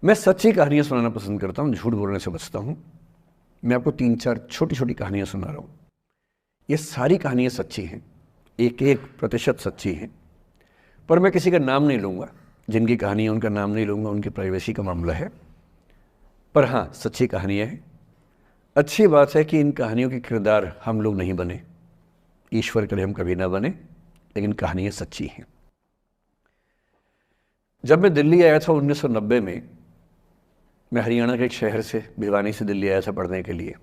मैं सच्ची कहानियाँ सुनाना पसंद करता हूँ, झूठ बोलने से बचता हूँ। मैं आपको 3-4 छोटी छोटी कहानियाँ सुना रहा हूँ। ये सारी कहानियाँ सच्ची हैं, 1-1% सच्ची हैं, पर मैं किसी का नाम नहीं लूँगा। जिनकी कहानी है उनका नाम नहीं लूँगा, उनकी प्राइवेसी का मामला है। पर हाँ, सच्ची कहानियाँ हैं। अच्छी बात है कि इन कहानियों के किरदार हम लोग नहीं बने, ईश्वर करे हम कभी ना बने, लेकिन कहानियाँ सच्ची हैं। जब मैं दिल्ली आया था 1990 में, मैं हरियाणा के एक शहर से, भिवानी से दिल्ली आया था पढ़ने के लिए।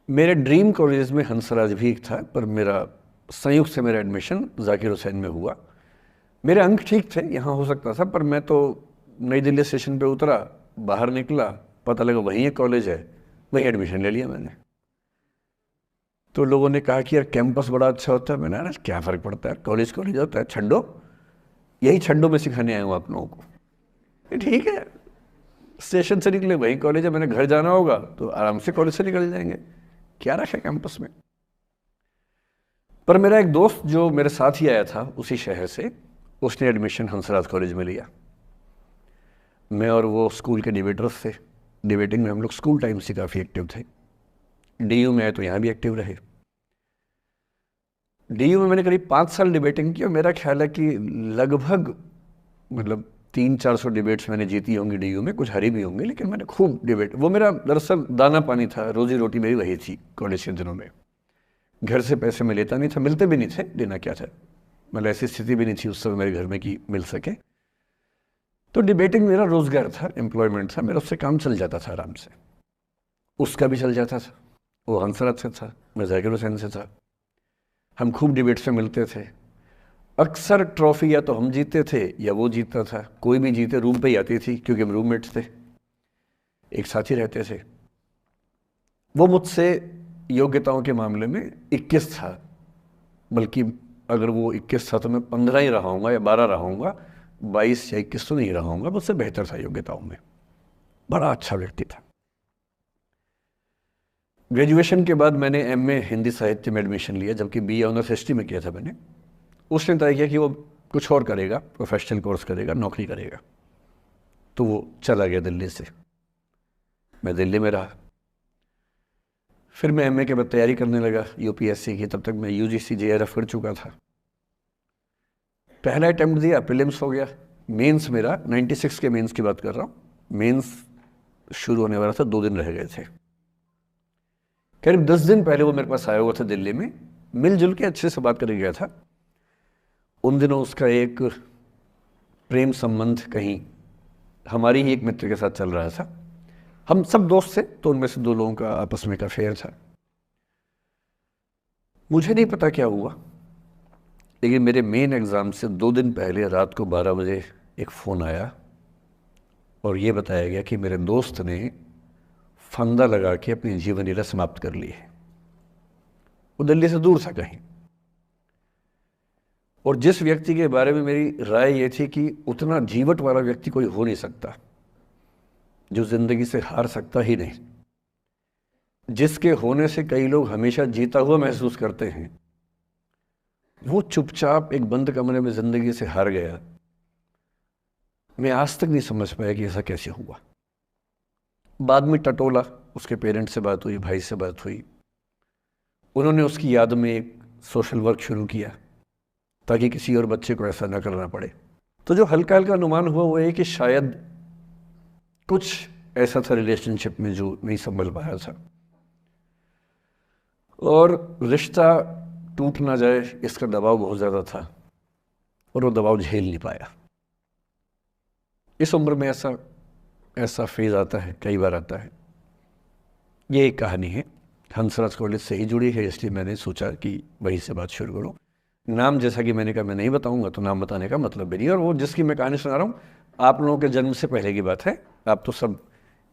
मेरे ड्रीम कॉलेज में हंसराज भी एक था, पर मेरा संयुक्त से मेरा एडमिशन जाकिर हुसैन में हुआ। मेरे अंक ठीक थे, यहाँ हो सकता था, पर मैं तो नई दिल्ली स्टेशन पे उतरा, बाहर निकला, पता लगा वहीं एक कॉलेज है, वहीं एडमिशन ले लिया मैंने। तो लोगों ने कहा कि यार कैंपस बड़ा अच्छा होता है। मैंने कहा क्या फ़र्क पड़ता है, कॉलेज कॉलेज होता है, छंडो, यही छंडो में सिखाने आया हूँ आप लोगों को। ठीक है, स्टेशन से निकले वहीं कॉलेज है, मैंने घर जाना होगा तो आराम से कॉलेज से निकल जाएंगे, क्या रखा है कैंपस में। पर मेरा एक दोस्त जो मेरे साथ ही आया था उसी शहर से, उसने एडमिशन हंसराज कॉलेज में लिया। मैं और वो स्कूल के डिबेटर्स थे, डिबेटिंग में हम लोग स्कूल टाइम से काफ़ी एक्टिव थे। डीयू में आए तो यहाँ भी एक्टिव रहे। डीयू में मैंने करीब 5 साल डिबेटिंग की और मेरा ख्याल है कि लगभग 300-400 डिबेट्स मैंने जीती होंगी डीयू में, कुछ हरी भी होंगी, लेकिन मैंने खूब डिबेट, वो मेरा दरअसल दाना पानी था, रोजी रोटी मेरी वही थी कॉलेज के दिनों में। घर से पैसे मैं लेता नहीं था, मिलते भी नहीं थे, देना क्या था, ऐसी स्थिति भी नहीं थी उस समय मेरे घर में कि मिल सके। तो डिबेटिंग मेरा रोजगार था, एम्प्लॉयमेंट था, मेरा उससे काम चल जाता था आराम से। उसका भी चल जाता था, वो हंसराज से था, मैं जाकिर हुसैन से था। हम खूब डिबेट्स में मिलते थे। अक्सर ट्रॉफी या तो हम जीते थे या वो जीतता था, कोई भी जीते रूम पे ही आती थी, क्योंकि हम रूममेट्स थे, एक साथ ही रहते थे। वो मुझसे योग्यताओं के मामले में 21 था, बल्कि अगर वो 21 था तो मैं 15 ही रहा हूँगा या 12 रहा हूँगा, 22 या 21 तो नहीं रहा हूँगा, मुझसे बेहतर था योग्यताओं में, बड़ा अच्छा व्यक्ति था। ग्रेजुएशन के बाद मैंने एमए हिंदी साहित्य में एडमिशन लिया, जबकि बीए ऑनर्स हिस्ट्री में किया था मैंने। उसने तय किया कि वो कुछ और करेगा, प्रोफेशनल कोर्स करेगा, नौकरी करेगा, तो वो चला गया दिल्ली से। मैं दिल्ली में रहा। फिर मैं एमए के बाद तैयारी करने लगा यूपीएससी की। तब तक मैं यूजीसी जेआरएफ कर चुका था। पहला अटेम्प्ट दिया, प्रीलिम्स हो गया। मेंस मेरा 96 के मेंस की बात कर रहा हूँ, मेंस शुरू होने वाला था, 2 दिन रह गए थे। करीब 10 दिन पहले वो मेरे पास आया हुआ था दिल्ली में, मिलजुल के अच्छे से बात करके गया था। उन दिनों उसका एक प्रेम संबंध कहीं हमारी ही एक मित्र के साथ चल रहा था। हम सब दोस्त थे, तो उनमें से 2 लोगों का आपस में का अफेयर था। मुझे नहीं पता क्या हुआ, लेकिन मेरे मेन एग्ज़ाम से 2 दिन पहले रात को 12 बजे एक फ़ोन आया और ये बताया गया कि मेरे दोस्त ने फंदा लगा के अपनी जीवन लीला समाप्त कर ली है। वो दिल्ली से दूर था कहीं, और जिस व्यक्ति के बारे में मेरी राय ये थी कि उतना जीवट वाला व्यक्ति कोई हो नहीं सकता, जो ज़िंदगी से हार सकता ही नहीं, जिसके होने से कई लोग हमेशा जीता हुआ महसूस करते हैं, वो चुपचाप एक बंद कमरे में ज़िंदगी से हार गया। मैं आज तक नहीं समझ पाया कि ऐसा कैसे हुआ। बाद में टटोला, उसके पेरेंट्स से बात हुई, भाई से बात हुई, उन्होंने उसकी याद में एक सोशल वर्क शुरू किया ताकि किसी और बच्चे को ऐसा ना करना पड़े। तो जो हल्का हल्का अनुमान हुआ वो है कि शायद कुछ ऐसा था रिलेशनशिप में जो नहीं संभल पाया था, और रिश्ता टूट ना जाए इसका दबाव बहुत ज़्यादा था, और वो दबाव झेल नहीं पाया। इस उम्र में ऐसा फेज़ आता है, कई बार आता है। ये एक कहानी है, हंसराज कॉलेज से ही जुड़ी है, इसलिए मैंने सोचा कि वहीं से बात शुरू करूँ। नाम जैसा कि मैंने कहा मैं नहीं बताऊंगा, तो नाम बताने का मतलब भी नहीं। और वो जिसकी मैं कहानी सुना रहा हूँ, आप लोगों के जन्म से पहले की बात है। आप तो सब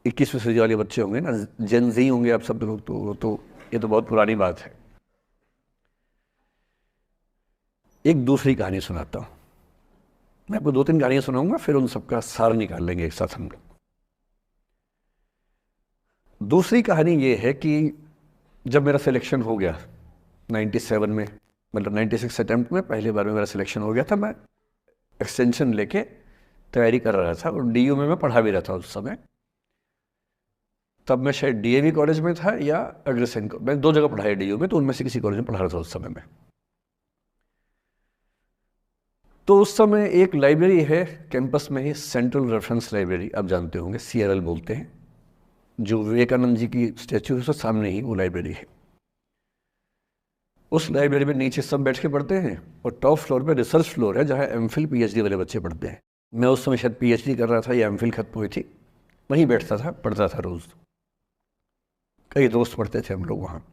21वीं सदी वाले बच्चे होंगे ना, जेन ज़ी होंगे आप सब लोग, तो ये तो बहुत पुरानी बात है। एक दूसरी कहानी सुनाता हूँ। मैं आपको 2-3 कहानियाँ सुनाऊंगा, फिर उन सबका सार निकाल लेंगे एक साथ हम लोग। दूसरी कहानी ये है कि जब मेरा सिलेक्शन हो गया 97 में, 96 अटेम्प्ट में पहली बार में मेरा सिलेक्शन हो गया था, मैं एक्सटेंशन लेके तैयारी कर रहा था और डीयू में मैं पढ़ा भी रहा था उस समय। तब मैं शायद डीएवी कॉलेज में था या अग्रसेन को, मैं 2 जगह पढ़ाया डीयू में, तो उनमें से किसी कॉलेज में पढ़ा रहा था उस समय में। तो उस समय एक लाइब्रेरी है कैंपस में ही, सेंट्रल रेफरेंस लाइब्रेरी, आप जानते होंगे, CRL बोलते हैं, जो विवेकानंद जी की स्टैच्यू है उसके सामने ही वो लाइब्रेरी है। उस लाइब्रेरी में नीचे सब बैठ के पढ़ते हैं और टॉप फ्लोर पे रिसर्च फ्लोर है जहाँ MPhil PhD वाले बच्चे पढ़ते हैं। मैं उस समय शायद PhD कर रहा था या MPhil खत्म हुई थी, वहीं बैठता था, पढ़ता था रोज़। कई दोस्त पढ़ते थे हम लोग वहाँ।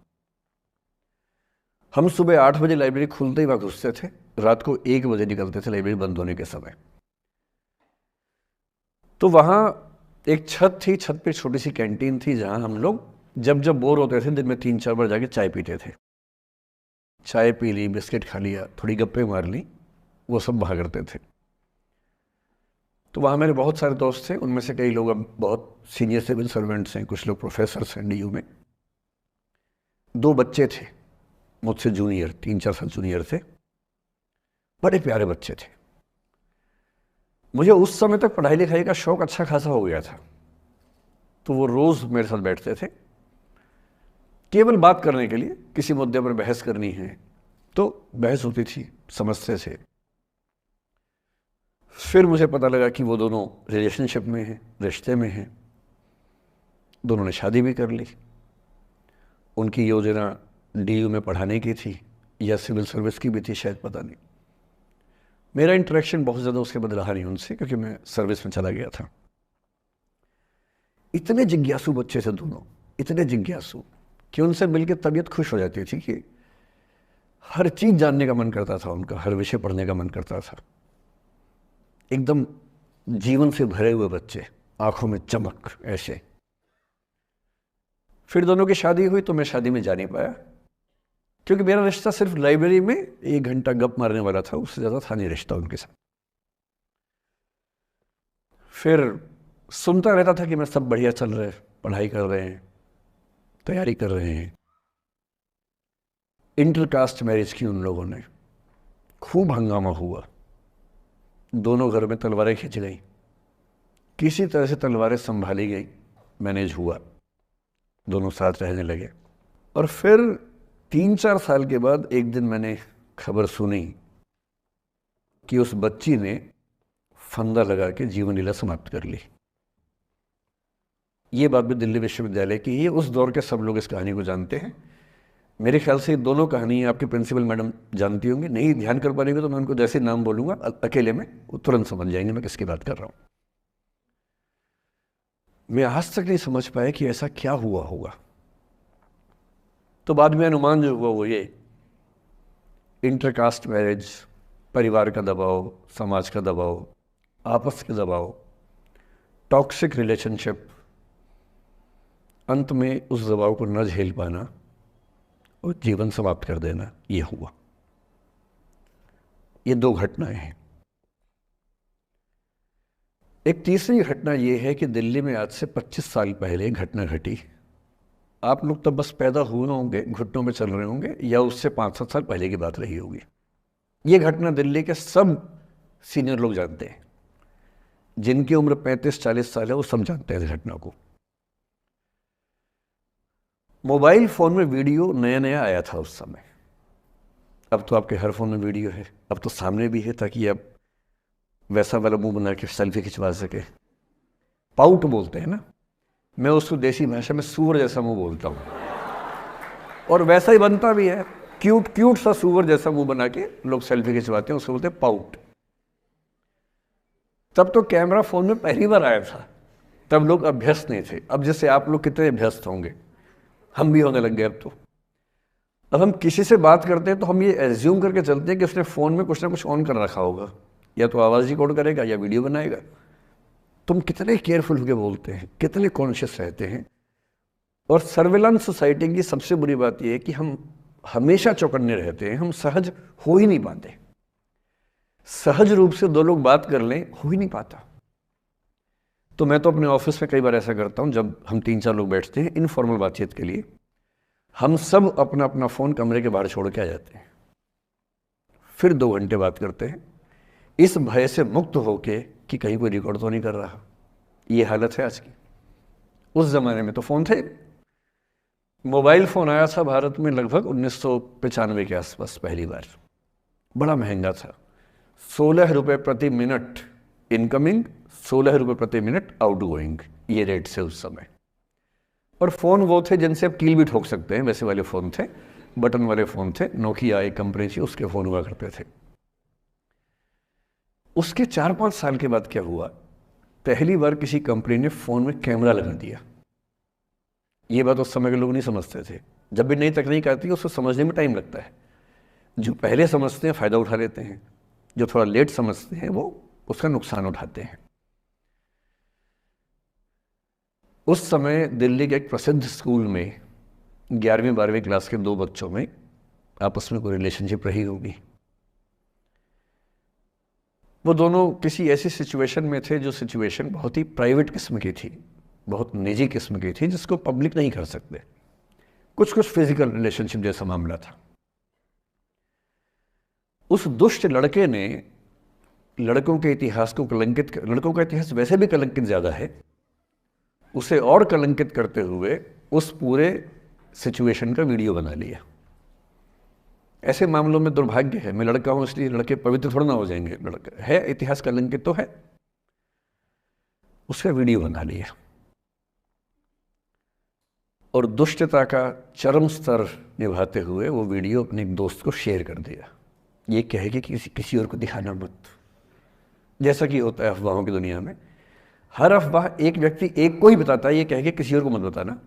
हम सुबह 8 बजे लाइब्रेरी खुलते ही वहाँ घुसते थे, रात को 1 बजे निकलते थे लाइब्रेरी बंद होने के समय। तो वहाँ एक छत थी, छत पे छोटी सी कैंटीन थी जहाँ हम लोग जब जब बोर होते थे दिन में 3-4 बार जाके चाय पीते थे। चाय पी ली, बिस्किट खा लिया, थोड़ी गप्पे मार ली, वो सब वहाँ करते थे। तो वहाँ मेरे बहुत सारे दोस्त थे, उनमें से कई लोग अब बहुत सीनियर सिविल सर्वेंट्स हैं, कुछ लोग प्रोफेसर्स हैं डीयू में। 2 बच्चे थे मुझसे जूनियर, 3-4 साल जूनियर थे, बड़े प्यारे बच्चे थे। मुझे उस समय तक पढ़ाई लिखाई का शौक अच्छा खासा हो गया था, तो वो रोज़ मेरे साथ बैठते थे केवल बात करने के लिए, किसी मुद्दे पर बहस करनी है तो बहस होती थी, समझते थे। फिर मुझे पता लगा कि वो दोनों रिलेशनशिप में हैं, रिश्ते में हैं, दोनों ने शादी भी कर ली। उनकी योजना डीयू में पढ़ाने की थी या सिविल सर्विस की भी थी शायद, पता नहीं। मेरा इंटरेक्शन बहुत ज़्यादा उसके बाद रहा नहीं उनसे, क्योंकि मैं सर्विस में चला गया था। इतने जिज्ञासु बच्चे थे दोनों, इतने जिज्ञासु कि उनसे मिलकर तबीयत खुश हो जाती थी, कि हर चीज़ जानने का मन करता था उनका, हर विषय पढ़ने का मन करता था। एकदम जीवन से भरे हुए बच्चे, आंखों में चमक ऐसे। फिर दोनों की शादी हुई तो मैं शादी में जा नहीं पाया, क्योंकि मेरा रिश्ता सिर्फ लाइब्रेरी में 1 घंटा गप मारने वाला था, उससे ज़्यादा था नहीं रिश्ता उनके साथ। फिर सुनता रहता था कि मैं सब बढ़िया चल रहे, पढ़ाई कर रहे हैं, तैयारी कर रहे हैं। इंटरकास्ट मैरिज की उन लोगों ने, खूब हंगामा हुआ, दोनों घर में तलवारें खिंच गई, किसी तरह से तलवारें संभाली गई, मैनेज हुआ, दोनों साथ रहने लगे। और फिर 3-4 साल के बाद एक दिन मैंने खबर सुनी कि उस बच्ची ने फंदा लगा के जीवन लीला समाप्त कर ली। ये बात भी दिल्ली विश्वविद्यालय की है, उस दौर के सब लोग इस कहानी को जानते हैं। मेरे ख्याल से ये दोनों कहानियाँ आपकी प्रिंसिपल मैडम जानती होंगी, नहीं ध्यान कर पाएंगे तो मैं उनको जैसे नाम बोलूँगा अकेले में वो तुरंत समझ जाएंगे मैं किसकी बात कर रहा हूँ। मैं आज तक नहीं समझ पाया कि ऐसा क्या हुआ होगा। तो बाद में अनुमान जो हुआ वो ये, इंटरकास्ट मैरिज, परिवार का दबाव, समाज का दबाव, आपस के दबाव, टॉक्सिक रिलेशनशिप, अंत में उस दबाव को न झेल पाना और जीवन समाप्त कर देना, ये हुआ। ये 2 घटनाएं हैं। एक तीसरी घटना ये है कि दिल्ली में आज से 25 साल पहले घटना घटी। आप लोग तब बस पैदा हुए होंगे, घुटनों में चल रहे होंगे, या उससे 5-7 साल पहले की बात रही होगी। ये घटना दिल्ली के सब सीनियर लोग जानते हैं, जिनकी उम्र 35-40 साल है वो सब जानते हैं इस घटना को। मोबाइल फ़ोन में वीडियो नया नया आया था उस समय, अब तो आपके हर फ़ोन में वीडियो है, अब तो सामने भी है, ताकि आप वैसा वाला मुंह बना के सेल्फी खिंचवा सके। पाउट बोलते हैं ना, मैं उसको देसी भाषा में सूअर जैसा मुंह बोलता हूँ, और वैसा ही बनता भी है, क्यूट क्यूट सा सूअर जैसा मुंह बना के लोग सेल्फी खिंचवाते हैं, उसको बोलते हैं पाउट। तब तो कैमरा फ़ोन में पहली बार आया था, तब लोग अभ्यस्त नहीं थे। अब जैसे आप लोग कितने अभ्यस्त होंगे, हम भी होने लग गए अब तो। अब हम किसी से बात करते हैं तो हम ये एज्यूम करके चलते हैं कि उसने फ़ोन में कुछ ना कुछ ऑन कर रखा होगा, या तो आवाज़ रिकॉर्ड करेगा या वीडियो बनाएगा। तुम कितने केयरफुल होकर बोलते हैं, कितने कॉन्शियस रहते हैं। और सर्विलांस सोसाइटी की सबसे बुरी बात यह है कि हम हमेशा चौकन्ने रहते हैं, हम सहज हो ही नहीं पाते। सहज रूप से 2 लोग बात कर लें, हो ही नहीं पाता। तो मैं तो अपने ऑफिस में कई बार ऐसा करता हूँ, जब हम 3-4 लोग बैठते हैं इनफॉर्मल बातचीत के लिए, हम सब अपना अपना फ़ोन कमरे के बाहर छोड़ के आ जाते हैं, फिर 2 घंटे बात करते हैं, इस भय से मुक्त होके कि कहीं कोई रिकॉर्ड तो नहीं कर रहा। ये हालत है आज की। उस ज़माने में तो फ़ोन थे। मोबाइल फ़ोन आया था भारत में लगभग 1995 के आसपास पहली बार। बड़ा महंगा था, 16 रुपये प्रति मिनट इनकमिंग, 16 रुपये प्रति मिनट आउटगोइंग, ये रेट से उस समय। और फ़ोन वो थे जिनसे आप कील भी ठोक सकते हैं, वैसे वाले फ़ोन थे, बटन वाले फ़ोन थे। नोकिया एक कंपनी थी, उसके फ़ोन हुआ करते थे। उसके 4-5 साल के बाद क्या हुआ, पहली बार किसी कंपनी ने फ़ोन में कैमरा लगा दिया। ये बात उस समय के लोग नहीं समझते थे। जब भी नई तकनीक आती है उसको समझने में टाइम लगता है। जो पहले समझते हैं फ़ायदा उठा लेते हैं, जो थोड़ा लेट समझते हैं वो उसका नुकसान उठाते हैं। उस समय दिल्ली के एक प्रसिद्ध स्कूल में 11वीं-12वीं क्लास के 2 बच्चों में आपस में कोई रिलेशनशिप रही होगी। वो दोनों किसी ऐसी सिचुएशन में थे जो सिचुएशन बहुत ही प्राइवेट किस्म की थी, बहुत निजी किस्म की थी, जिसको पब्लिक नहीं कर सकते। कुछ फिजिकल रिलेशनशिप जैसा मामला था। उस दुष्ट लड़के ने लड़कों के इतिहास को कलंकित, लड़कों का इतिहास वैसे भी कलंकित ज़्यादा है, उसे और कलंकित करते हुए उस पूरे सिचुएशन का वीडियो बना लिया। ऐसे मामलों में दुर्भाग्य है, मैं लड़का हूं इसलिए लड़के पवित्र थोड़ा ना हो जाएंगे। लड़का है, इतिहास कलंकित तो है, उसका वीडियो बना लिया और दुष्टता का चरम स्तर निभाते हुए वो वीडियो अपने एक दोस्त को शेयर कर दिया। ये कहे कि किसी और को दिखाना मत, जैसा कि होता है अफवाहों की दुनिया में। हर अफवाह एक व्यक्ति एक को ही बताता है, ये कहे कि किसी और को मत बताना,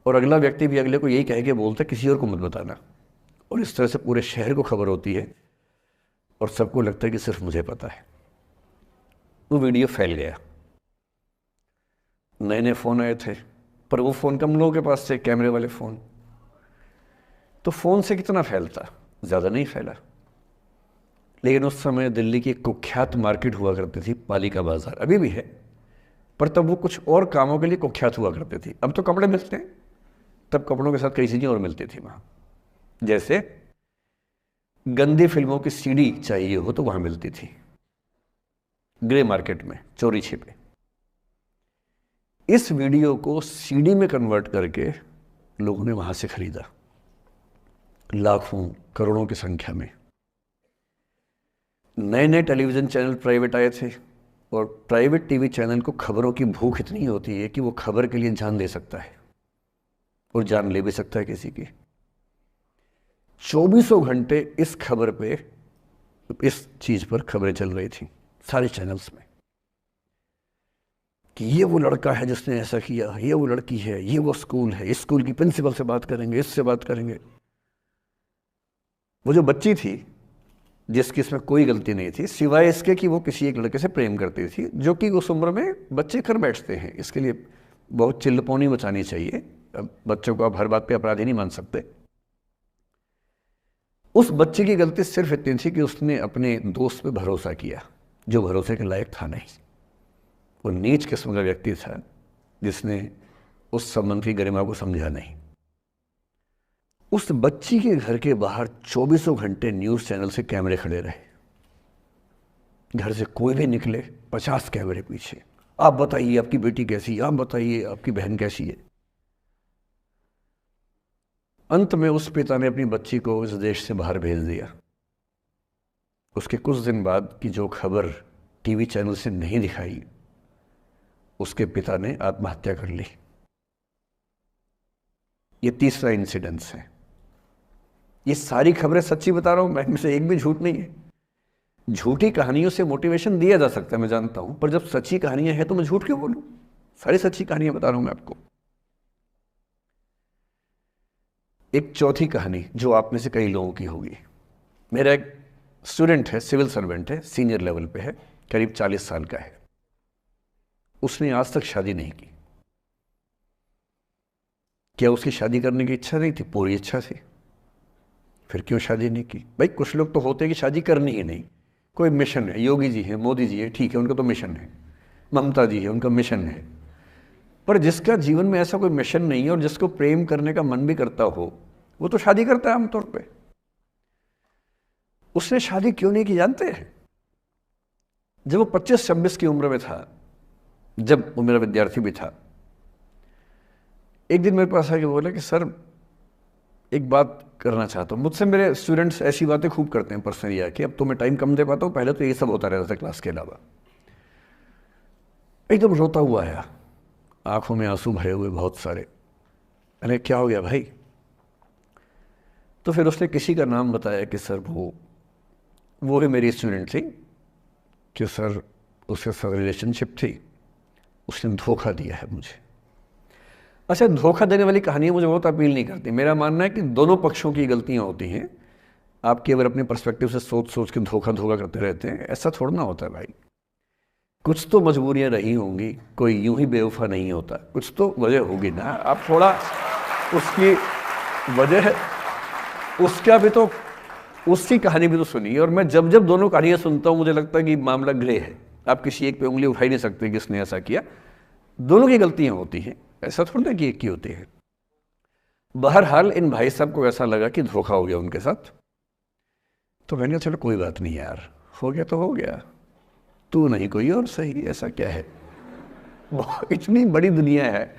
और अगला व्यक्ति भी अगले को यही कहे कि बोलता है किसी और को मत बताना। और इस तरह से पूरे शहर को खबर होती है और सबको लगता है कि सिर्फ मुझे पता है। वो वीडियो फैल गया। नए नए फ़ोन आए थे, पर वो फ़ोन कम लोगों के पास थे, कैमरे वाले फ़ोन। तो फ़ोन से कितना फैलता, ज़्यादा नहीं फैला। लेकिन उस समय दिल्ली की एक कुख्यात मार्केट हुआ करती थी, पालिका बाज़ार, अभी भी है, पर तब वो कुछ और कामों के लिए कुख्यात हुआ करती थी। अब तो कपड़े मिलते हैं, तब कपड़ों के साथ कई चीज़ें और मिलती थी वहाँ। जैसे गंदी फिल्मों की सीडी चाहिए हो तो वहाँ मिलती थी, ग्रे मार्केट में, चोरी छिपे। इस वीडियो को सीडी में कन्वर्ट करके लोगों ने वहाँ से खरीदा, लाखों करोड़ों की संख्या में। नए नए टेलीविज़न चैनल प्राइवेट आए थे, और प्राइवेट टीवी चैनल को खबरों की भूख इतनी होती है कि वो खबर के लिए जान दे सकता है और जान ले भी सकता है किसी की। 24 घंटे इस खबर पे, इस चीज़ पर खबरें चल रही थी सारे चैनल्स में कि ये वो लड़का है जिसने ऐसा किया, ये वो लड़की है, ये वो स्कूल है, इस स्कूल की प्रिंसिपल से बात करेंगे, इससे बात करेंगे। वो जो बच्ची थी जिसकी इसमें कोई गलती नहीं थी, सिवाय इसके कि वो किसी एक लड़के से प्रेम करती थी, जो कि उस उम्र में बच्चे कर बैठते हैं। इसके लिए बहुत चिल्लपौनी मचानी चाहिए। बच्चों को आप हर बात पे अपराधी नहीं मान सकते। उस बच्चे की गलती सिर्फ इतनी थी कि उसने अपने दोस्त पे भरोसा किया, जो भरोसे के लायक था नहीं। वो नीच किस्म का व्यक्ति था जिसने उस संबंध की गरिमा को समझा नहीं। उस बच्ची के घर के बाहर 24 घंटे न्यूज़ चैनल से कैमरे खड़े रहे। घर से कोई भी निकले 50 कैमरे पीछे, आप बताइए आपकी बेटी कैसी है, आप बताइए आपकी बहन कैसी है। अंत में उस पिता ने अपनी बच्ची को इस देश से बाहर भेज दिया। उसके कुछ दिन बाद की जो खबर टीवी चैनल से नहीं दिखाई, उसके पिता ने आत्महत्या कर ली। ये तीसरा इंसिडेंस है। ये सारी खबरें सच्ची बता रहा हूं मैं, इनमें से एक भी झूठ नहीं है। झूठी कहानियों से मोटिवेशन दिया जा सकता है, मैं जानता हूं, पर जब सच्ची कहानियां हैं तो मैं झूठ क्यों बोलूं? सारी सच्ची कहानियां बता रहा हूं मैं आपको। एक चौथी कहानी जो आप में से कई लोगों की होगी। मेरा एक स्टूडेंट है, सिविल सर्वेंट है, सीनियर लेवल पे है, करीब 40 साल का है। उसने आज तक शादी नहीं की। क्या उसकी शादी करने की इच्छा नहीं थी? पूरी इच्छा थी। फिर क्यों शादी नहीं की? भाई कुछ लोग तो होते हैं कि शादी करनी ही नहीं, कोई मिशन है। योगी जी हैं, मोदी जी है, ठीक है, उनका तो मिशन है। ममता जी है, उनका मिशन है। पर जिसका जीवन में ऐसा कोई मिशन नहीं है और जिसको प्रेम करने का मन भी करता हो, वो तो शादी करता है आमतौर पे। उसने शादी क्यों नहीं की जानते हैं? जब वो 25-26 की उम्र में था, जब वो मेरा विद्यार्थी भी था, एक दिन मेरे पास आके बोला कि सर एक बात करना चाहता हूँ। मुझसे मेरे स्टूडेंट्स ऐसी बातें खूब करते हैं पर्सनली आके, अब तो मैं टाइम कम दे पाता हूँ, पहले तो ये सब होता रहता था क्लास के अलावा। एकदम रोता हुआ आया, आंखों में आंसू भरे हुए बहुत सारे। अरे क्या हो गया भाई? तो फिर उसने किसी का नाम बताया कि सर वो भी मेरी स्टूडेंट थी, कि सर उसके साथ रिलेशनशिप थी, उसने धोखा दिया है मुझे। अच्छा, धोखा देने वाली कहानियाँ मुझे बहुत अपील नहीं करती। मेरा मानना है कि दोनों पक्षों की गलतियाँ होती हैं। आप केवल अपने पर्सपेक्टिव से सोच सोच के धोखा करते रहते हैं, ऐसा थोड़ा ना होता है भाई। कुछ तो मजबूरियाँ रही होंगी, कोई यूं ही बेवफा नहीं होता, कुछ तो वजह होगी ना। आप थोड़ा उसकी वजह, उसका भी तो, उसकी कहानी भी तो सुनिए। और मैं जब जब दोनों कहानियाँ सुनता हूँ मुझे लगता है कि मामला ग्रे है। आप किसी एक पे उंगली उठा ही नहीं सकते कि इसने ऐसा किया। दोनों की गलतियाँ होती हैं, ऐसा थोड़ा ना कि एक की होती है। बहरहाल इन भाई साहब को ऐसा लगा कि धोखा हो गया उनके साथ। तो मैंने कहा चलो कोई बात नहीं यार, हो गया तो हो गया, तू नहीं कोई और सही, ऐसा क्या है। इतनी बड़ी दुनिया है,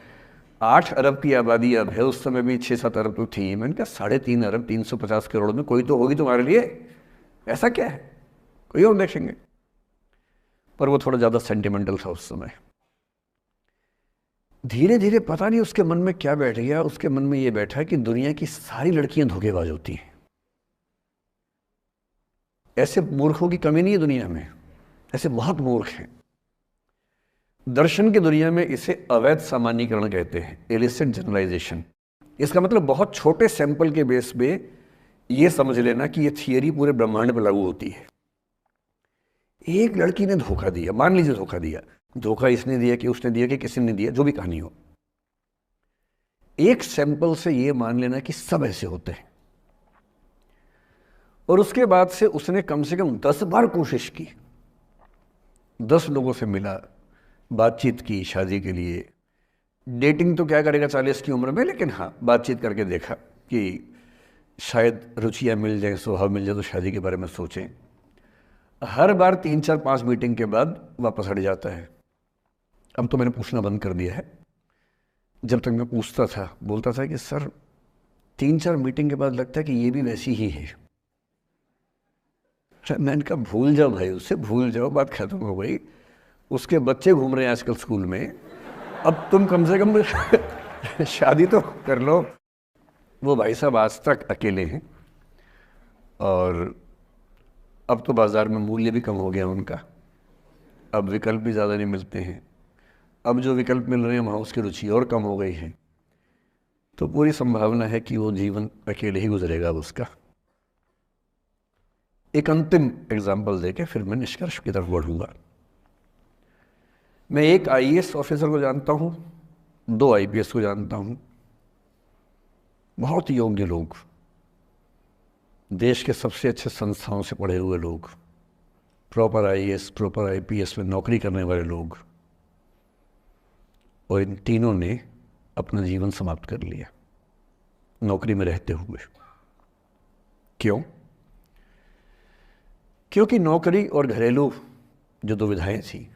8 अरब की आबादी अब है, उस समय भी 6-7 अरब तो थी। मैंने कहा 3.5 अरब 350 करोड़ में कोई तो होगी तुम्हारे लिए, ऐसा क्या है, कोई और देखेंगे। पर वो थोड़ा ज़्यादा सेंटिमेंटल था उस समय। धीरे धीरे पता नहीं उसके मन में क्या बैठ गया, उसके मन में ये बैठा कि दुनिया की सारी लड़कियां धोखेबाज होती हैं। ऐसे मूर्खों की कमी नहीं है दुनिया में, ऐसे बहुत मूर्ख हैं। दर्शन की दुनिया में इसे अवैध सामान्यीकरण कहते हैं, इलिसिट जनरलाइजेशन। इसका मतलब बहुत छोटे सैंपल के बेस पे ये समझ लेना कि ये थियरी पूरे ब्रह्मांड पर लागू होती है। एक लड़की ने धोखा दिया, मान लीजिए धोखा दिया, धोखा इसने दिया कि उसने दिया कि किसी ने दिया, जो भी कहानी हो, एक सैंपल से ये मान लेना कि सब ऐसे होते हैं। और उसके बाद से उसने कम से कम 10 बार कोशिश की, 10 लोगों से मिला, बातचीत की शादी के लिए। डेटिंग तो क्या करेगा 40 की उम्र में, लेकिन हाँ बातचीत करके देखा कि शायद रुचियाँ मिल जाएं, स्वभाव मिल जाए तो शादी के बारे में सोचें। हर बार 3-4-5 मीटिंग के बाद वापस हट जाता है। अब तो मैंने पूछना बंद कर दिया है। जब तक मैं पूछता था, बोलता था कि सर 3-4 मीटिंग के बाद लगता है कि ये भी वैसी ही है। मैंने कहा भूल जाओ भाई, उससे भूल जाओ, बात खत्म हो गई। उसके बच्चे घूम रहे हैं आजकल स्कूल में, अब तुम कम से कम शादी तो कर लो। वो भाई साहब आज तक अकेले हैं, और अब तो बाज़ार में मूल्य भी कम हो गया उनका, अब विकल्प भी ज़्यादा नहीं मिलते हैं। अब जो विकल्प मिल रहे हैं वहाँ उसकी रुचि और कम हो गई है। तो पूरी संभावना है कि वो जीवन अकेले ही गुजरेगा अब उसका। एक अंतिम एग्जाम्पल देके फिर मैं निष्कर्ष की तरफ बढ़ूंगा। मैं एक आईएएस ऑफिसर को जानता हूँ, 2 आईपीएस को जानता हूँ, बहुत योग्य लोग, देश के सबसे अच्छे संस्थाओं से पढ़े हुए लोग, प्रॉपर आईएएस प्रॉपर आईपीएस में नौकरी करने वाले लोग, और इन तीनों ने अपना जीवन समाप्त कर लिया नौकरी में रहते हुए। क्यों? क्योंकि नौकरी और घरेलू जो दुविधाएं थी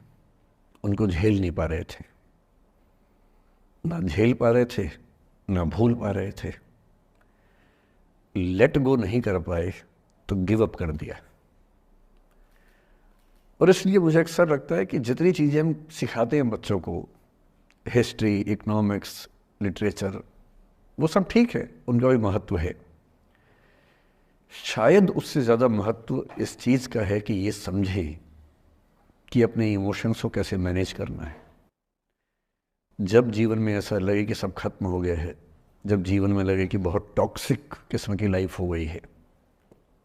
उनको झेल नहीं पा रहे थे, ना झेल पा रहे थे, ना भूल पा रहे थे। लेट गो नहीं कर पाए तो गिव अप कर दिया। और इसलिए मुझे अक्सर लगता है कि जितनी चीज़ें हम सिखाते हैं बच्चों को, हिस्ट्री, इकोनॉमिक्स, लिटरेचर, वो सब ठीक है, उनका भी महत्व है। शायद उससे ज़्यादा महत्व इस चीज़ का है कि ये समझें कि अपने इमोशंस को कैसे मैनेज करना है। जब जीवन में ऐसा लगे कि सब खत्म हो गया है, जब जीवन में लगे कि बहुत टॉक्सिक किस्म की लाइफ हो गई है,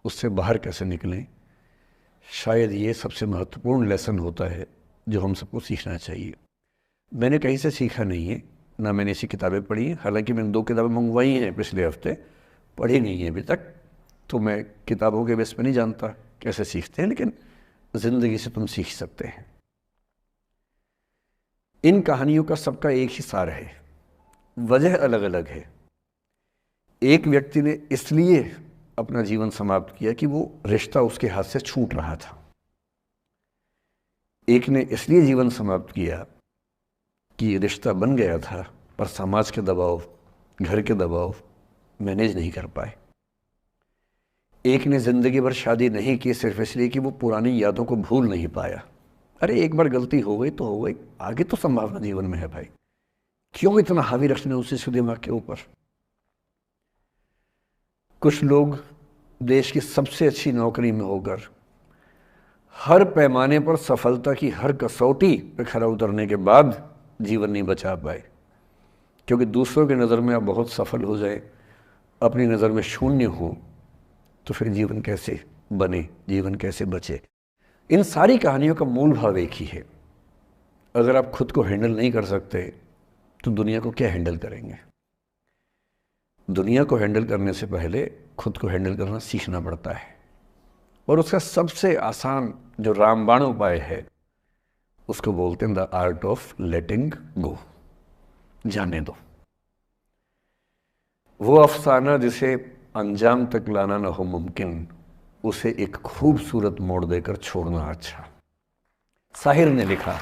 उससे बाहर कैसे निकलें, शायद ये सबसे महत्वपूर्ण लेसन होता है जो हम सबको सीखना चाहिए। मैंने कहीं से सीखा नहीं है, ना मैंने ऐसी किताबें पढ़ी हैं। हालांकि मैंने 2 किताबें मंगवाई हैं पिछले हफ्ते, पढ़ी नहीं है अभी तक, तो मैं किताबों के बेस पे नहीं जानता कैसे सीखते हैं, लेकिन ज़िंदगी से तुम सीख सकते हैं। इन कहानियों का सबका एक ही सार है, वजह अलग अलग है। एक व्यक्ति ने इसलिए अपना जीवन समाप्त किया कि वो रिश्ता उसके हाथ से छूट रहा था। एक ने इसलिए जीवन समाप्त किया कि रिश्ता बन गया था पर समाज के दबाव, घर के दबाव मैनेज नहीं कर पाए। एक ने ज़िंदगी भर शादी नहीं की सिर्फ इसलिए कि वो पुरानी यादों को भूल नहीं पाया। अरे एक बार गलती हो गई तो हो गई, आगे तो संभावना जीवन में है भाई, क्यों इतना हावी रखने उसी दिमाग के ऊपर। कुछ लोग देश की सबसे अच्छी नौकरी में होकर हर पैमाने पर सफलता की हर कसौटी पर खरा उतरने के बाद जीवन नहीं बचा पाए, क्योंकि दूसरों की नज़र में आप बहुत सफल हो जाए, अपनी नज़र में शून्य हो, तो फिर जीवन कैसे बने, जीवन कैसे बचे। इन सारी कहानियों का मूल भाव एक ही है, अगर आप खुद को हैंडल नहीं कर सकते तो दुनिया को क्या हैंडल करेंगे। दुनिया को हैंडल करने से पहले खुद को हैंडल करना सीखना पड़ता है, और उसका सबसे आसान जो रामबाण उपाय है उसको बोलते हैं द आर्ट ऑफ लेटिंग गो, जाने दो। वो अफसाना जिसे अंजाम तक लाना ना हो मुमकिन, उसे एक खूबसूरत मोड़ देकर छोड़ना अच्छा। साहिर ने लिखा,